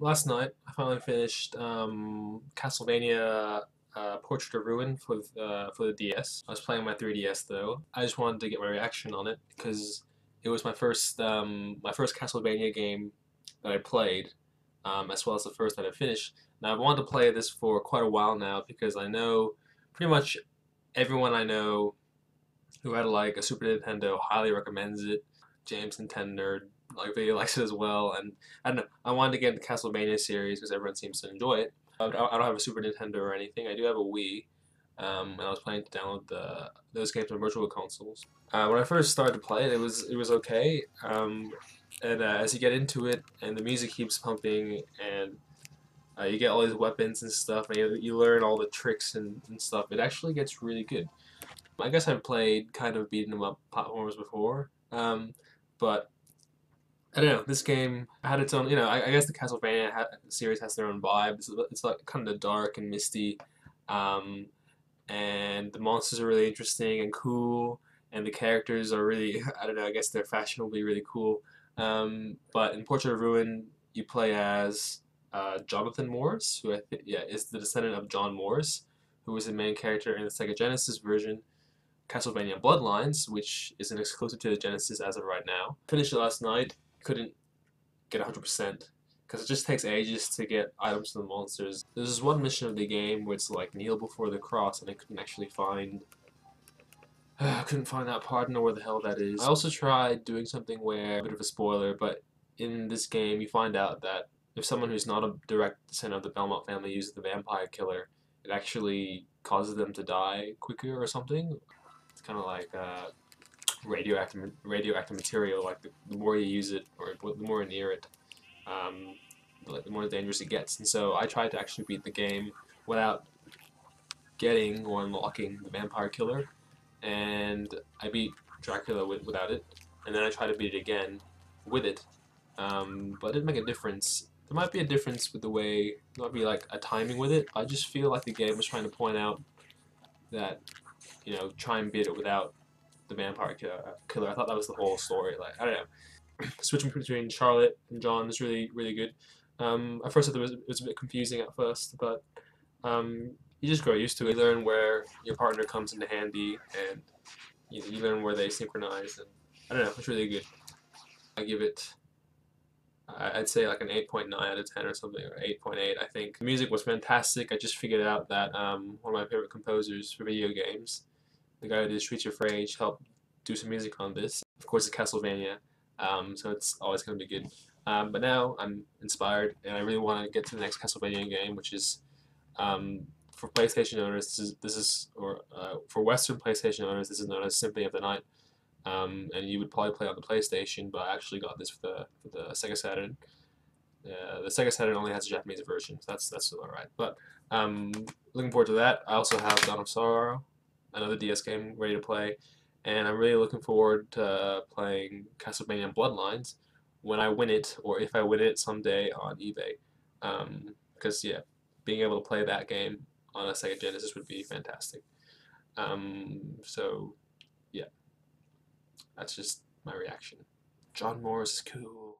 last night I finally finished Castlevania Portrait of Ruin for the DS. I was playing my 3DS though. I just wanted to get my reaction on it because it was my first Castlevania game that I played, as well as the first that I finished. Now I've wanted to play this for quite a while now because I know pretty much everyone I know who had like a Super Nintendo highly recommends it. James Nintendo nerd really likes it as well, and I don't know. I wanted to get the Castlevania series because everyone seems to enjoy it. I don't have a Super Nintendo or anything. I do have a Wii, and I was planning to download those games on virtual consoles. When I first started to play it, it was okay. And as you get into it, and the music keeps pumping, and you get all these weapons and stuff, and you learn all the tricks and stuff. It actually gets really good. I guess I've played kind of beaten 'em up platformers before, but I don't know. This game had its own. I guess the series has their own vibe. It's like kind of dark and misty, um, and the monsters are really interesting and cool, and the characters are really. I don't know. I guess they're fashionably really cool. But in Portrait of Ruin, you play as Jonathan Morris, who is the descendant of John Morris, who was the main character in the Sega Genesis version. Castlevania Bloodlines, which is an exclusive to the Genesis as of right now. Finished it last night, couldn't get 100% because it just takes ages to get items to the monsters. There's this one mission of the game where it's like kneel before the cross, and I couldn't actually find. I couldn't find that part. I don't know where the hell that is. I also tried doing something where, a bit of a spoiler, but in this game you find out that if someone who's not a direct descendant of the Belmont family uses the vampire killer, it actually causes them to die quicker or something. It's kind of like radioactive material. Like the more you use it, or the more you're near it, um, the more dangerous it gets. And so I tried to actually beat the game without getting or unlocking the vampire killer, and I beat Dracula without it, and then I tried to beat it again with it, but it didn't make a difference. There might be a difference with the way, there might be like a timing with it. I just feel like the game was trying to point out that, try and beat it without the vampire killer. I thought that was the whole story. Like, I don't know. Switching between Charlotte and John is really, really good. At first, it was a bit confusing at first, but you just grow used to it. You learn where your partner comes into handy, and you learn where they synchronize. And I don't know, it's really good. I give it, I'd say like an 8.9 out of 10 or something, or 8.8, I think. The music was fantastic. I just figured out that one of my favorite composers for video games, the guy who did Streets of Rage, helped do some music on this. Of course, it's Castlevania, so it's always going to be good. But now I'm inspired, and I really want to get to the next Castlevania game, which is for PlayStation owners. For Western PlayStation owners, this is known as Symphony of the Night. And you would probably play on the PlayStation, but I actually got this for the Sega Saturn. The Sega Saturn only has a Japanese version, so that's still alright. But looking forward to that. I also have Dawn of Sorrow, another DS game ready to play, and I'm really looking forward to playing Castlevania Bloodlines when I win it, or if I win it someday on eBay. Because yeah, being able to play that game on a Sega Genesis would be fantastic. So yeah, that's just my reaction. John Morris is cool.